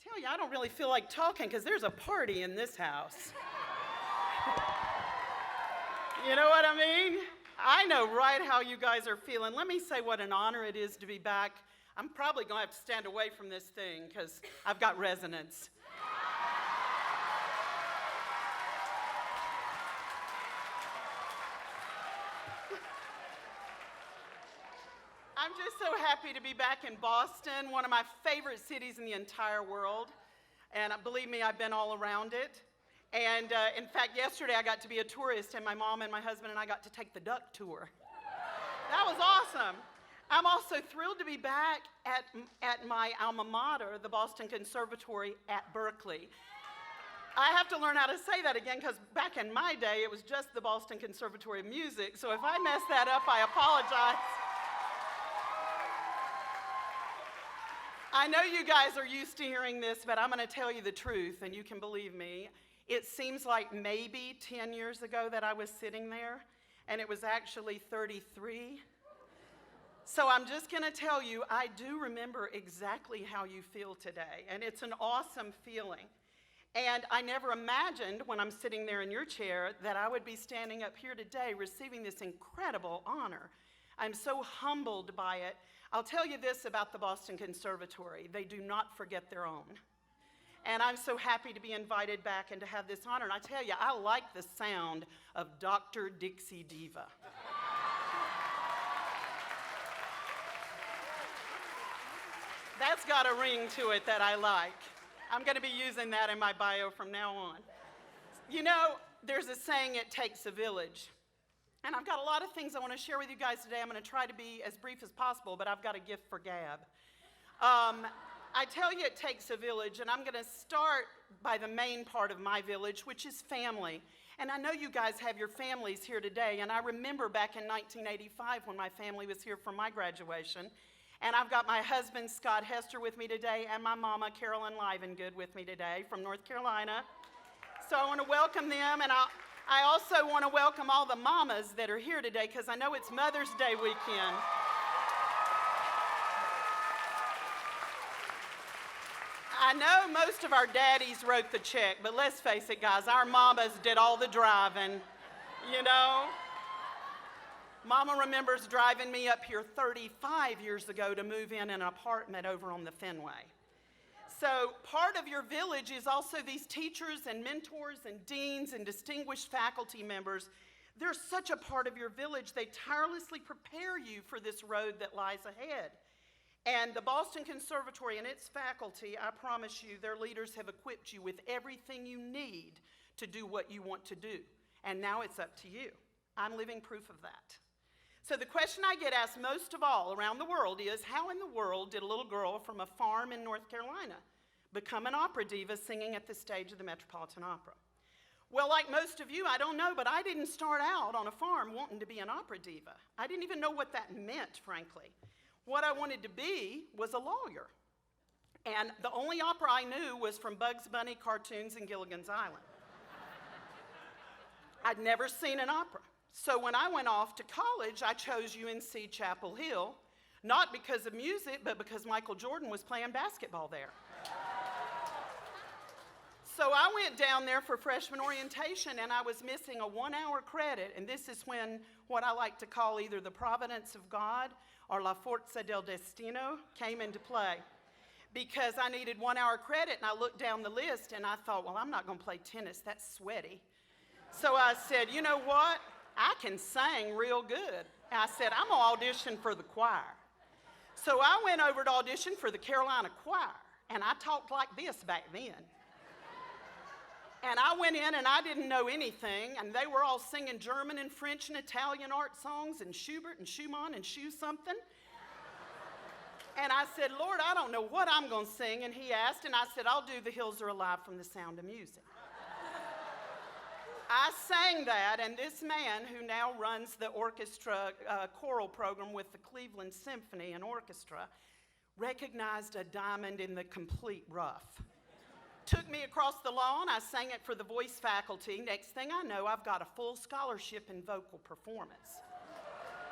Tell you, I don't really feel like talking because there's a party in this house. You know what I mean? I know right how you guys are feeling. Let me say what an honor it is to be back. I'm probably going to have to stand away from this thing because I've got resonance. I'm just so happy to be back in Boston, one of my favorite cities in the entire world. And believe me, I've been all around it. And in fact, yesterday I got to be a tourist, and my mom and my husband and I got to take the duck tour. That was awesome. I'm also thrilled to be back at my alma mater, the Boston Conservatory at Berklee. I have to learn how to say that again because back in my day, it was just the Boston Conservatory of Music. So if I mess that up, I apologize. I know you guys are used to hearing this, but I'm going to tell you the truth, and you can believe me. It seems like maybe 10 years ago that I was sitting there, and it was actually 33. So I'm just going to tell you, I do remember exactly how you feel today, and it's an awesome feeling. And I never imagined when I'm sitting there in your chair that I would be standing up here today receiving this incredible honor. I'm so humbled by it. I'll tell you this about the Boston Conservatory. They do not forget their own. And I'm so happy to be invited back and to have this honor. And I tell you, I like the sound of Dr. Dixie Diva. That's got a ring to it that I like. I'm going to be using that in my bio from now on. You know, there's a saying, it takes a village. And I've got a lot of things I want to share with you guys today. I'm going to try to be as brief as possible, but I've got a gift for gab. I tell you it takes a village, and I'm going to start by the main part of my village, which is family. And I know you guys have your families here today, and I remember back in 1985 when my family was here for my graduation. And I've got my husband, Scott Hester, with me today, and my mama, Carolyn Livengood, with me today from North Carolina. So I want to welcome them, and I also want to welcome all the mamas that are here today because I know it's Mother's Day weekend. I know most of our daddies wrote the check, but let's face it, guys, our mamas did all the driving, you know. Mama remembers driving me up here 35 years ago to move in an apartment over on the Fenway. So part of your village is also these teachers and mentors and deans and distinguished faculty members. They're such a part of your village. They tirelessly prepare you for this road that lies ahead. And the Boston Conservatory and its faculty, I promise you, their leaders have equipped you with everything you need to do what you want to do. And now it's up to you. I'm living proof of that. So the question I get asked most of all around the world is, how in the world did a little girl from a farm in North Carolina become an opera diva singing at the stage of the Metropolitan Opera? Well, like most of you, I don't know, but I didn't start out on a farm wanting to be an opera diva. I didn't even know what that meant, frankly. What I wanted to be was a lawyer. And the only opera I knew was from Bugs Bunny cartoons and Gilligan's Island. I'd never seen an opera. So when I went off to college, I chose UNC Chapel Hill, not because of music, but because Michael Jordan was playing basketball there. So I went down there for freshman orientation, and I was missing a 1-hour credit, and this is when what I like to call either the providence of God or la forza del destino came into play. Because I needed 1-hour credit, and I looked down the list, and I thought, well, I'm not going to play tennis. That's sweaty. So I said, you know what? I can sing real good. And I said, I'm going to audition for the choir. So I went over to audition for the Carolina Choir, and I talked like this back then. And I went in, and I didn't know anything, and they were all singing German and French and Italian art songs, and Schubert and Schumann and Shoe something. And I said, Lord, I don't know what I'm going to sing. And he asked, and I said, I'll do The Hills Are Alive from The Sound of Music. I sang that, and this man who now runs the orchestra choral program with the Cleveland Symphony and Orchestra recognized a diamond in the complete rough. Took me across the lawn. I sang it for the voice faculty. Next thing I know, I've got a full scholarship in vocal performance.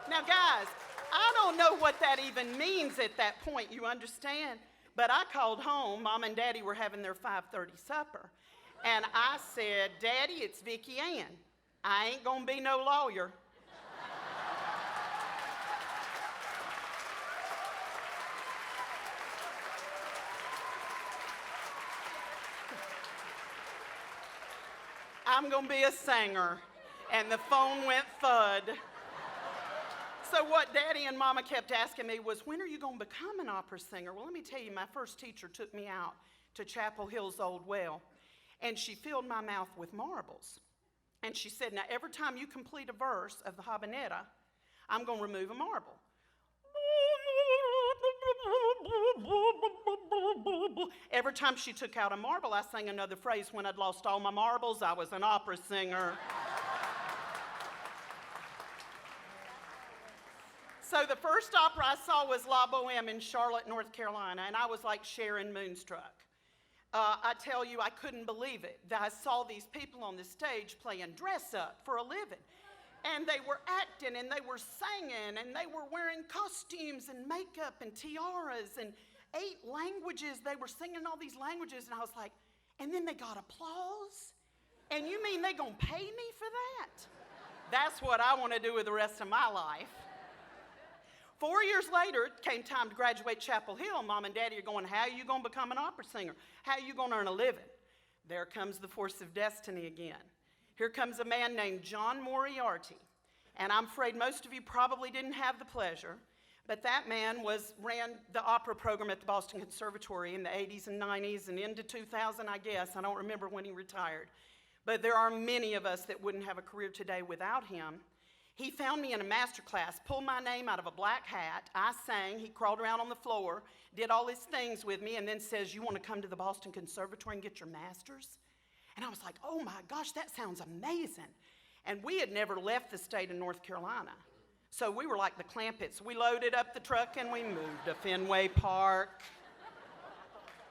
Now, guys, I don't know what that even means at that point, you understand? But I called home. Mom and Daddy were having their 5:30 supper. And I said, Daddy, it's Vicki Ann. I ain't gonna be no lawyer. I'm gonna be a singer. And the phone went thud. So what Daddy and Mama kept asking me was, when are you gonna become an opera singer? Well, let me tell you, my first teacher took me out to Chapel Hill's Old Well, and she filled my mouth with marbles. And she said, now every time you complete a verse of the habanera, I'm gonna remove a marble. Every time she took out a marble, I sang another phrase. When I'd lost all my marbles, I was an opera singer. So the first opera I saw was La Boheme in Charlotte, North Carolina, and I was like Sharon Moonstruck. I tell you, I couldn't believe it. I saw these people on the stage playing dress up for a living. And they were acting, and they were singing, and they were wearing costumes and makeup and tiaras and 8 languages. They were singing all these languages, and I was like, and then they got applause? And you mean they gonna pay me for that? That's what I wanna do with the rest of my life. 4 years later, it came time to graduate Chapel Hill. Mom and Daddy are going, how are you gonna become an opera singer? How are you gonna earn a living? There comes the force of destiny again. Here comes a man named John Moriarty. And I'm afraid most of you probably didn't have the pleasure, but that man ran the opera program at the Boston Conservatory in the 80s and 90s and into 2000, I guess. I don't remember when he retired. But there are many of us that wouldn't have a career today without him. He found me in a master class, pulled my name out of a black hat. I sang. He crawled around on the floor, did all his things with me, and then says, you want to come to the Boston Conservatory and get your master's? And I was like, oh my gosh, that sounds amazing. And we had never left the state of North Carolina. So we were like the Clampetts. We loaded up the truck and we moved to Fenway Park.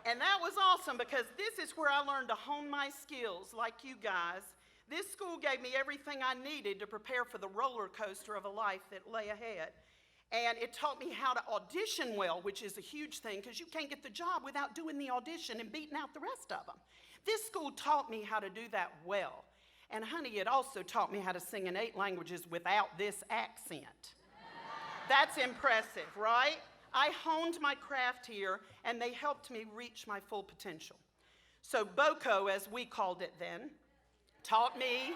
And that was awesome because this is where I learned to hone my skills like you guys. This school gave me everything I needed to prepare for the roller coaster of a life that lay ahead. And it taught me how to audition well, which is a huge thing because you can't get the job without doing the audition and beating out the rest of them. This school taught me how to do that well. And honey, it also taught me how to sing in 8 languages without this accent. That's impressive, right? I honed my craft here, and they helped me reach my full potential. So BOCO, as we called it then, taught me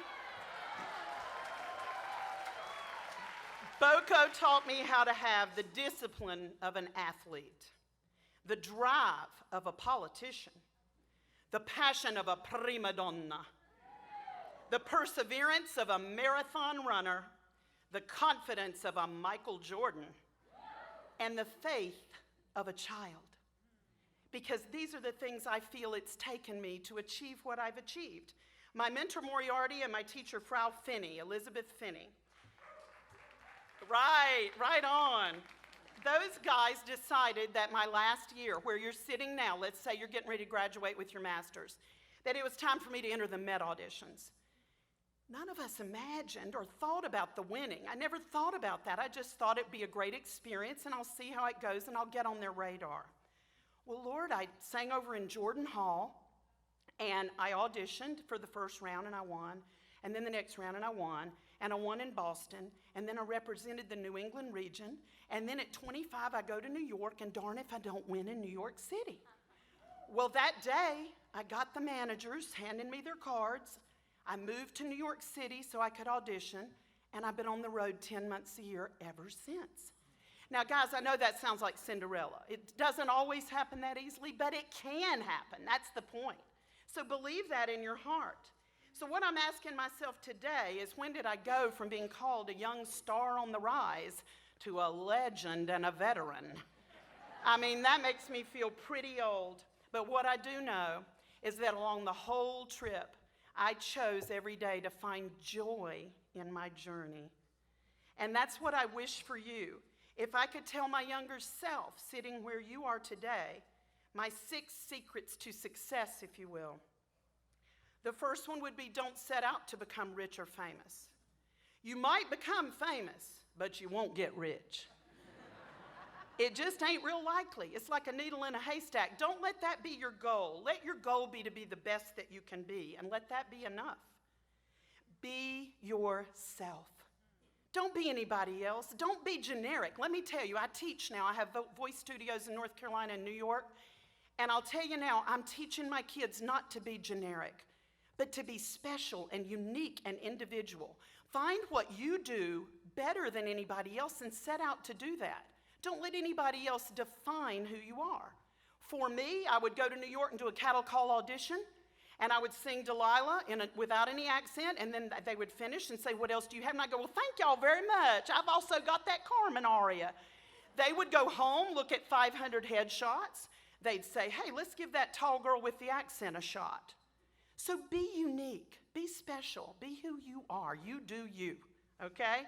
how to have the discipline of an athlete, the drive of a politician, the passion of a prima donna, the perseverance of a marathon runner, the confidence of a Michael Jordan, and the faith of a child. Because these are the things I feel it's taken me to achieve what I've achieved. My mentor Moriarty and my teacher Frau Finney, Elizabeth Finney. Right on. Those guys decided that my last year, where you're sitting now, let's say you're getting ready to graduate with your master's, that it was time for me to enter the Met auditions. None of us imagined or thought about the winning. I never thought about that. I just thought it'd be a great experience and I'll see how it goes and I'll get on their radar. Well, Lord, I sang over in Jordan Hall and I auditioned for the first round and I won. And then the next round and I won. And I won in Boston. And then I represented the New England region. And then at 25, I go to New York and darn if I don't win in New York City. Well, that day, I got the managers handing me their cards. I moved to New York City so I could audition, and I've been on the road 10 months a year ever since. Now, guys, I know that sounds like Cinderella. It doesn't always happen that easily, but it can happen. That's the point. So believe that in your heart. So what I'm asking myself today is, when did I go from being called a young star on the rise to a legend and a veteran? I mean, that makes me feel pretty old. But what I do know is that along the whole trip, I chose every day to find joy in my journey. And that's what I wish for you. If I could tell my younger self, sitting where you are today, my 6 secrets to success, if you will. The first one would be, don't set out to become rich or famous. You might become famous, but you won't get rich. It just ain't real likely. It's like a needle in a haystack. Don't let that be your goal. Let your goal be to be the best that you can be, and let that be enough. Be yourself. Don't be anybody else. Don't be generic. Let me tell you, I teach now. I have voice studios in North Carolina and New York, and I'll tell you now, I'm teaching my kids not to be generic, but to be special and unique and individual. Find what you do better than anybody else and set out to do that. Don't let anybody else define who you are. For me, I would go to New York and do a cattle call audition, and I would sing Delilah without any accent, and then they would finish and say, what else do you have? And I'd go, well, thank y'all very much. I've also got that Carmen aria. They would go home, look at 500 headshots. They'd say, hey, let's give that tall girl with the accent a shot. So be unique, be special, be who you are. You do you, okay?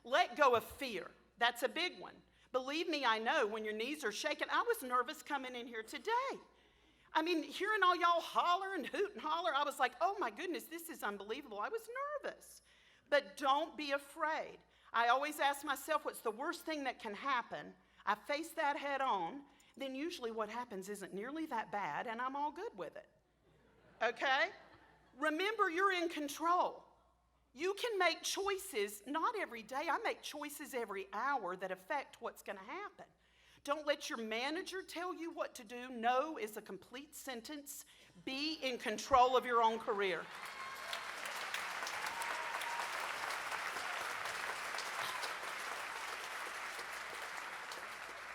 Let go of fear. That's a big one. Believe me, I know when your knees are shaking. I was nervous coming in here today. I mean, hearing all y'all holler and hoot and holler, I was like, oh my goodness, this is unbelievable. I was nervous. But don't be afraid. I always ask myself, what's the worst thing that can happen? I face that head on. Then usually what happens isn't nearly that bad, and I'm all good with it. Okay? Remember, you're in control. You can make choices, not every day. I make choices every hour that affect what's going to happen. Don't let your manager tell you what to do. No is a complete sentence. Be in control of your own career.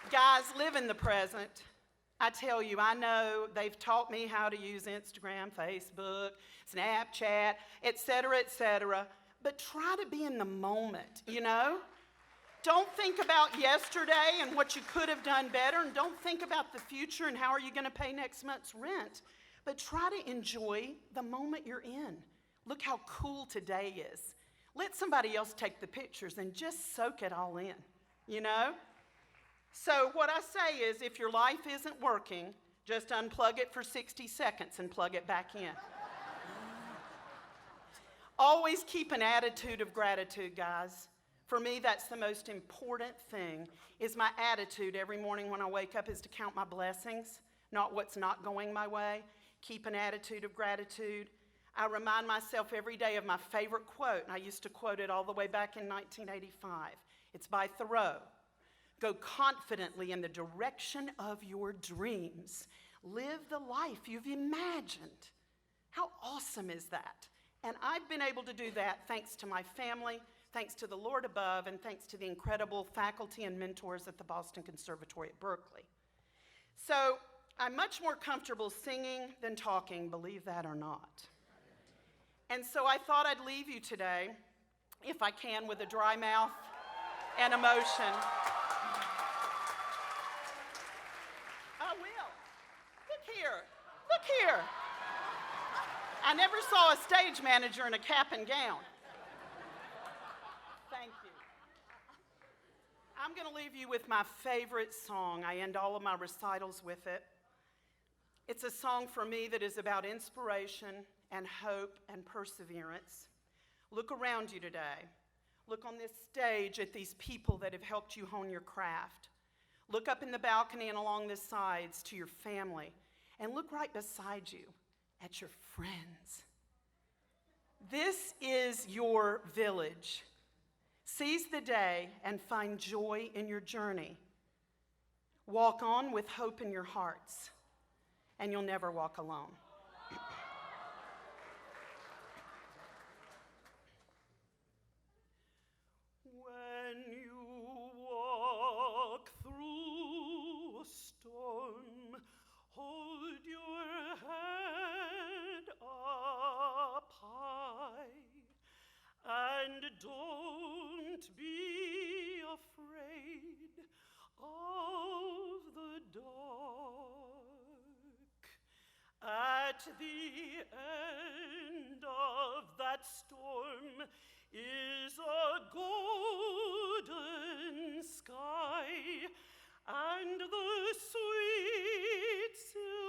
Guys, live in the present. I tell you, I know they've taught me how to use Instagram, Facebook, Snapchat, et cetera, but try to be in the moment, you know? Don't think about yesterday and what you could have done better, and don't think about the future and how are you going to pay next month's rent, but try to enjoy the moment you're in. Look how cool today is. Let somebody else take the pictures and just soak it all in, you know? So what I say is, if your life isn't working, just unplug it for 60 seconds and plug it back in. Always keep an attitude of gratitude, guys. For me, that's the most important thing, is my attitude every morning when I wake up is to count my blessings, not what's not going my way. Keep an attitude of gratitude. I remind myself every day of my favorite quote, and I used to quote it all the way back in 1985. It's by Thoreau. Go confidently in the direction of your dreams. Live the life you've imagined. How awesome is that? And I've been able to do that thanks to my family, thanks to the Lord above, and thanks to the incredible faculty and mentors at the Boston Conservatory at Berklee. So I'm much more comfortable singing than talking, believe that or not. And so I thought I'd leave you today, if I can, with a dry mouth and emotion. I will. Look here. I never saw a stage manager in a cap and gown. Thank you. I'm going to leave you with my favorite song. I end all of my recitals with it. It's a song for me that is about inspiration and hope and perseverance. Look around you today. Look on this stage at these people that have helped you hone your craft. Look up in the balcony and along the sides to your family. And look right beside you at your friends. This is your village. Seize the day and find joy in your journey. Walk on with hope in your hearts, and you'll never walk alone. When you walk through a storm, hold your head up high, and don't be afraid of the dark. At the end of that storm is a golden sky and the sweet silver